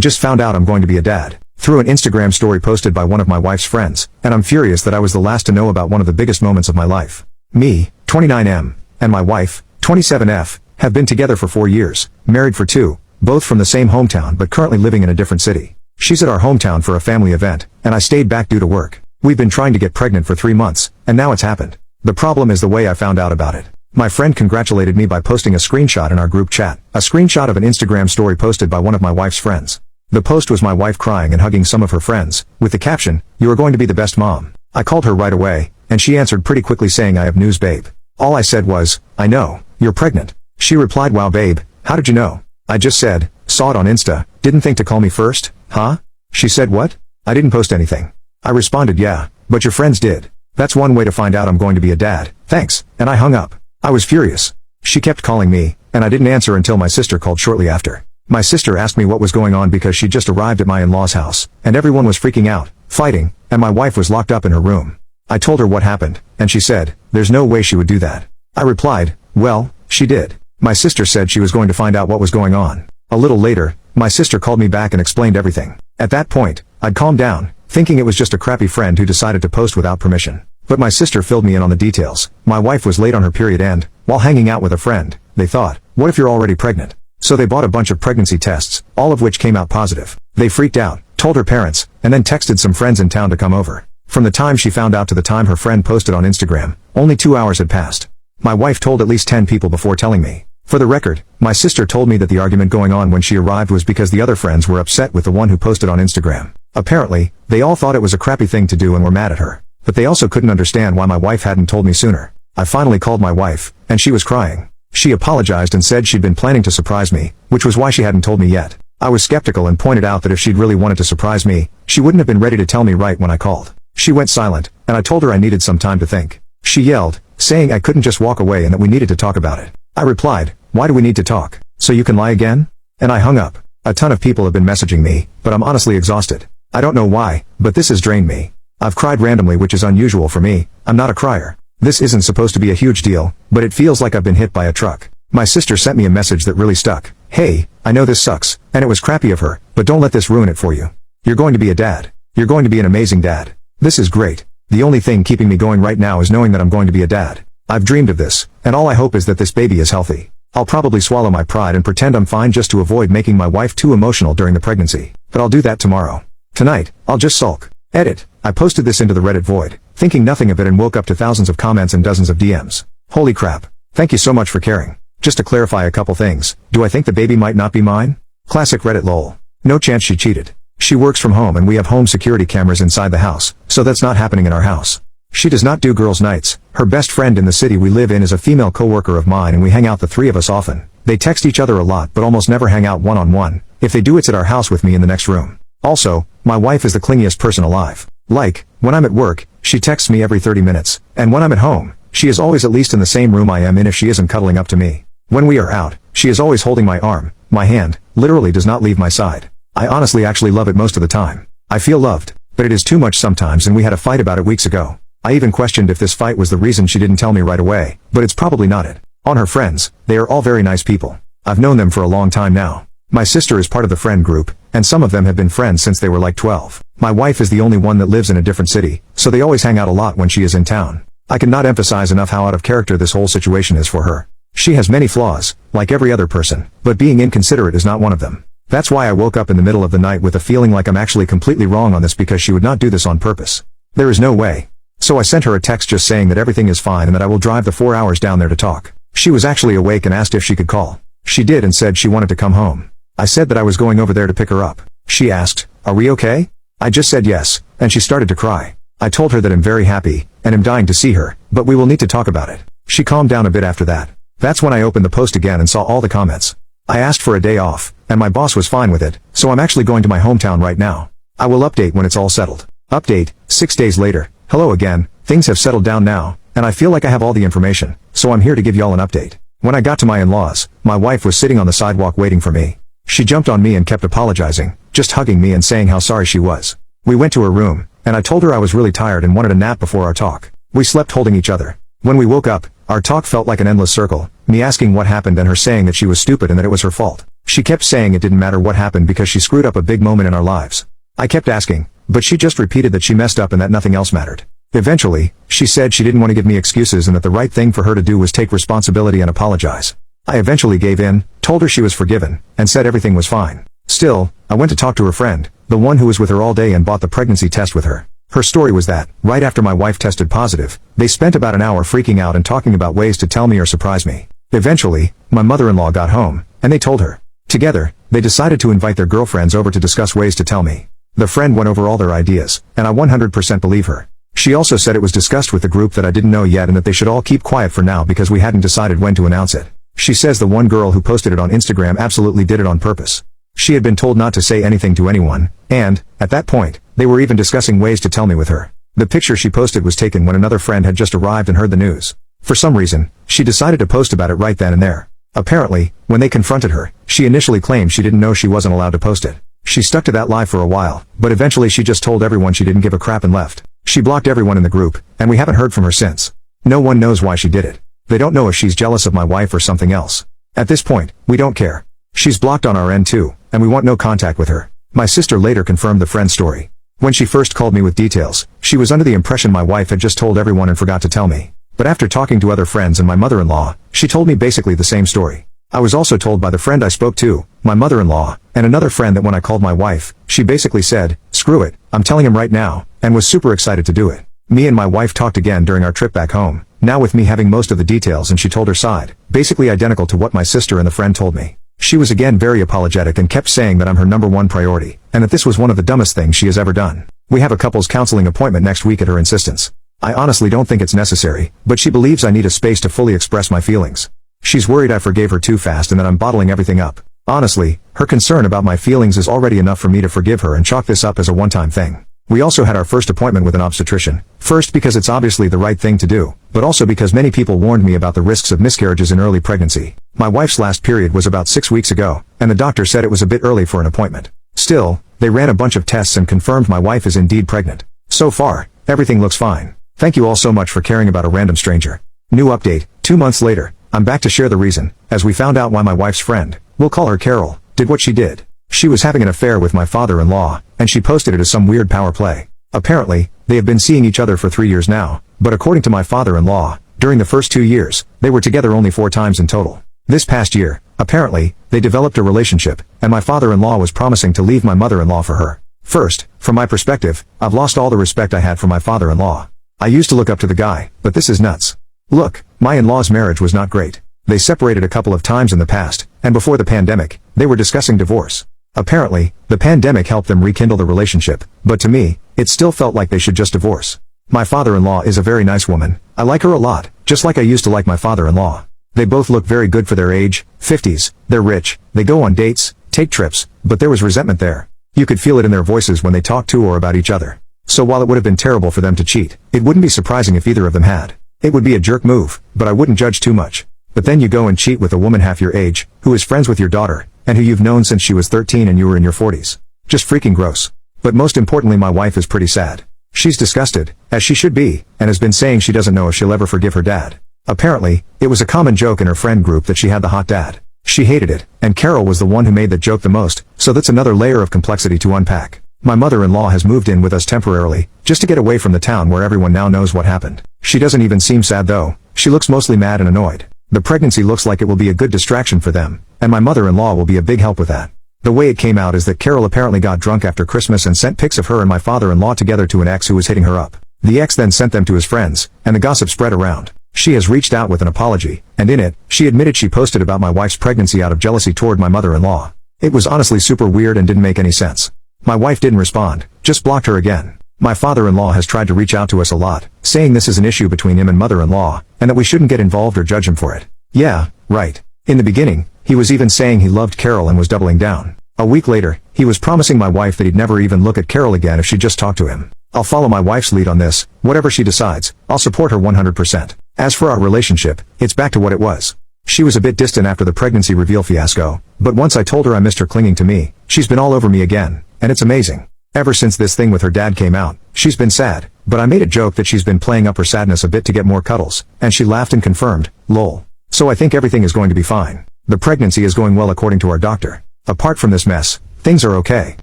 Just found out I'm going to be a dad. Through an Instagram story posted by one of my wife's friends, and I'm furious that I was the last to know about one of the biggest moments of my life. Me, 29M, and my wife, 27F, have been together for 4 years, married for 2, both from the same hometown but currently living in a different city. She's at our hometown for a family event, and I stayed back due to work. We've been trying to get pregnant for 3 months, and now it's happened. The problem is the way I found out about it. My friend congratulated me by posting a screenshot in our group chat, a screenshot of an Instagram story posted by one of my wife's friends. The post was my wife crying and hugging some of her friends, with the caption, "You are going to be the best mom." I called her right away, and she answered pretty quickly saying, "I have news, babe." All I said was, "I know, you're pregnant." She replied, "Wow, babe, how did you know?" I just said, "Saw it on Insta, didn't think to call me first, huh?" She said, "What? I didn't post anything." I responded, "Yeah, but your friends did. That's one way to find out I'm going to be a dad, thanks," and I hung up. I was furious. She kept calling me, and I didn't answer until my sister called shortly after. My sister asked me what was going on because she just arrived at my in-laws' house, and everyone was freaking out, fighting, and my wife was locked up in her room. I told her what happened, and she said, "There's no way she would do that." I replied, "Well, she did." My sister said she was going to find out what was going on. A little later, my sister called me back and explained everything. At that point, I'd calmed down, thinking it was just a crappy friend who decided to post without permission. But my sister filled me in on the details. My wife was late on her period and, while hanging out with a friend, they thought, "What if you're already pregnant?" So they bought a bunch of pregnancy tests, all of which came out positive. They freaked out, told her parents, and then texted some friends in town to come over. From the time she found out to the time her friend posted on Instagram, only 2 hours had passed. My wife told at least 10 people before telling me. For the record, my sister told me that the argument going on when she arrived was because the other friends were upset with the one who posted on Instagram. Apparently, they all thought it was a crappy thing to do and were mad at her. But they also couldn't understand why my wife hadn't told me sooner. I finally called my wife, and she was crying. She apologized and said she'd been planning to surprise me, which was why she hadn't told me yet. I was skeptical and pointed out that if she'd really wanted to surprise me, she wouldn't have been ready to tell me right when I called. She went silent, and I told her I needed some time to think. She yelled, saying I couldn't just walk away and that we needed to talk about it. I replied, "Why do we need to talk? So you can lie again?" And I hung up. A ton of people have been messaging me, but I'm honestly exhausted. I don't know why, but this has drained me. I've cried randomly, which is unusual for me. I'm not a crier. This isn't supposed to be a huge deal, but it feels like I've been hit by a truck. My sister sent me a message that really stuck. "Hey, I know this sucks, and it was crappy of her, but don't let this ruin it for you. You're going to be a dad. You're going to be an amazing dad. This is great. The only thing keeping me going right now is knowing that I'm going to be a dad. I've dreamed of this, and all I hope is that this baby is healthy." I'll probably swallow my pride and pretend I'm fine just to avoid making my wife too emotional during the pregnancy. But I'll do that tomorrow. Tonight, I'll just sulk. Edit. I posted this into the Reddit void, thinking nothing of it, and woke up to thousands of comments and dozens of DMs. Holy crap. Thank you so much for caring. Just to clarify a couple things, do I think the baby might not be mine? Classic Reddit lol. No chance she cheated. She works from home and we have home security cameras inside the house, so that's not happening in our house. She does not do girls' nights. Her best friend in the city we live in is a female coworker of mine and we hang out, the three of us, often. They text each other a lot but almost never hang out one-on-one. If they do, it's at our house with me in the next room. Also, my wife is the clingiest person alive. Like, when I'm at work, she texts me every 30 minutes, and when I'm at home, she is always at least in the same room I am in if she isn't cuddling up to me. When we are out, she is always holding my arm, my hand, literally does not leave my side. I honestly actually love it most of the time. I feel loved, but it is too much sometimes, and we had a fight about it weeks ago. I even questioned if this fight was the reason she didn't tell me right away, but it's probably not it. On her friends, they are all very nice people. I've known them for a long time now. My sister is part of the friend group, and some of them have been friends since they were like 12. My wife is the only one that lives in a different city, so they always hang out a lot when she is in town. I cannot emphasize enough how out of character this whole situation is for her. She has many flaws, like every other person, but being inconsiderate is not one of them. That's why I woke up in the middle of the night with a feeling like I'm actually completely wrong on this, because she would not do this on purpose. There is no way. So I sent her a text just saying that everything is fine and that I will drive the 4 hours down there to talk. She was actually awake and asked if she could call. She did and said she wanted to come home. I said that I was going over there to pick her up. She asked, "Are we okay?" I just said yes, and she started to cry. I told her that I'm very happy, and am dying to see her, but we will need to talk about it. She calmed down a bit after that. That's when I opened the post again and saw all the comments. I asked for a day off, and my boss was fine with it, so I'm actually going to my hometown right now. I will update when it's all settled. Update, 6 days later. Hello again, things have settled down now, and I feel like I have all the information, so I'm here to give y'all an update. When I got to my in-laws, my wife was sitting on the sidewalk waiting for me. She jumped on me and kept apologizing, just hugging me and saying how sorry she was. We went to her room, and I told her I was really tired and wanted a nap before our talk. We slept holding each other. When we woke up, our talk felt like an endless circle, me asking what happened and her saying that she was stupid and that it was her fault. She kept saying it didn't matter what happened because she screwed up a big moment in our lives. I kept asking, but she just repeated that she messed up and that nothing else mattered. Eventually, she said she didn't want to give me excuses and that the right thing for her to do was take responsibility and apologize. I eventually gave in, told her she was forgiven, and said everything was fine. Still, I went to talk to her friend, the one who was with her all day and bought the pregnancy test with her. Her story was that, right after my wife tested positive, they spent about an hour freaking out and talking about ways to tell me or surprise me. Eventually, my mother-in-law got home, and they told her. Together, they decided to invite their girlfriends over to discuss ways to tell me. The friend went over all their ideas, and I 100% believe her. She also said it was discussed with the group that I didn't know yet and that they should all keep quiet for now because we hadn't decided when to announce it. She says the one girl who posted it on Instagram absolutely did it on purpose. She had been told not to say anything to anyone, and, at that point, they were even discussing ways to tell me with her. The picture she posted was taken when another friend had just arrived and heard the news. For some reason, she decided to post about it right then and there. Apparently, when they confronted her, she initially claimed she didn't know she wasn't allowed to post it. She stuck to that lie for a while, but eventually she just told everyone she didn't give a crap and left. She blocked everyone in the group, and we haven't heard from her since. No one knows why she did it. They don't know if she's jealous of my wife or something else. At this point, we don't care. She's blocked on our end too, and we want no contact with her. My sister later confirmed the friend's story. When she first called me with details, she was under the impression my wife had just told everyone and forgot to tell me. But after talking to other friends and my mother-in-law, she told me basically the same story. I was also told by the friend I spoke to, my mother-in-law, and another friend that when I called my wife, she basically said, "Screw it, I'm telling him right now," and was super excited to do it. Me and my wife talked again during our trip back home, now with me having most of the details, and she told her side, basically identical to what my sister and the friend told me. She was again very apologetic and kept saying that I'm her #1 priority, and that this was one of the dumbest things she has ever done. We have a couples counseling appointment next week at her insistence. I honestly don't think it's necessary, but she believes I need a space to fully express my feelings. She's worried I forgave her too fast and that I'm bottling everything up. Honestly, her concern about my feelings is already enough for me to forgive her and chalk this up as a one-time thing. We also had our first appointment with an obstetrician, first because it's obviously the right thing to do, but also because many people warned me about the risks of miscarriages in early pregnancy. My wife's last period was about 6 weeks ago, and the doctor said it was a bit early for an appointment. Still, they ran a bunch of tests and confirmed my wife is indeed pregnant. So far, everything looks fine. Thank you all so much for caring about a random stranger. New update, 2 months later, I'm back to share the reason, as we found out why my wife's friend, we'll call her Carol, did what she did. She was having an affair with my father-in-law, and she posted it as some weird power play. Apparently, they have been seeing each other for 3 years now, but according to my father-in-law, during the first 2 years, they were together only 4 times in total. This past year, apparently, they developed a relationship, and my father-in-law was promising to leave my mother-in-law for her. First, from my perspective, I've lost all the respect I had for my father-in-law. I used to look up to the guy, but this is nuts. Look, my in-laws' marriage was not great. They separated a couple of times in the past, and before the pandemic, they were discussing divorce. Apparently, the pandemic helped them rekindle the relationship, but to me, it still felt like they should just divorce. My father-in-law is a very nice woman. I like her a lot, just like I used to like my father-in-law. They both look very good for their age, 50s, they're rich, they go on dates, take trips, but there was resentment there. You could feel it in their voices when they talked to or about each other. So while it would have been terrible for them to cheat, it wouldn't be surprising if either of them had. It would be a jerk move, but I wouldn't judge too much. But then you go and cheat with a woman half your age, who is friends with your daughter, and who you've known since she was 13 and you were in your 40s. Just freaking gross. But most importantly, my wife is pretty sad. She's disgusted, as she should be, and has been saying she doesn't know if she'll ever forgive her dad. Apparently, it was a common joke in her friend group that she had the hot dad. She hated it, and Carol was the one who made that joke the most, so that's another layer of complexity to unpack. My mother-in-law has moved in with us temporarily, just to get away from the town where everyone now knows what happened. She doesn't even seem sad though, she looks mostly mad and annoyed. The pregnancy looks like it will be a good distraction for them, and my mother-in-law will be a big help with that. The way it came out is that Carol apparently got drunk after Christmas and sent pics of her and my father-in-law together to an ex who was hitting her up. The ex then sent them to his friends, and the gossip spread around. She has reached out with an apology, and in it, she admitted she posted about my wife's pregnancy out of jealousy toward my mother-in-law. It was honestly super weird and didn't make any sense. My wife didn't respond, just blocked her again. My father-in-law has tried to reach out to us a lot, saying this is an issue between him and mother-in-law, and that we shouldn't get involved or judge him for it. Yeah, right. In the beginning, he was even saying he loved Carol and was doubling down. A week later, he was promising my wife that he'd never even look at Carol again if she just talked to him. I'll follow my wife's lead on this, whatever she decides, I'll support her 100%. As for our relationship, it's back to what it was. She was a bit distant after the pregnancy reveal fiasco, but once I told her I missed her clinging to me, she's been all over me again, and it's amazing. Ever since this thing with her dad came out, she's been sad, but I made a joke that she's been playing up her sadness a bit to get more cuddles, and she laughed and confirmed, lol. So I think everything is going to be fine. The pregnancy is going well according to our doctor. Apart from this mess, things are okay.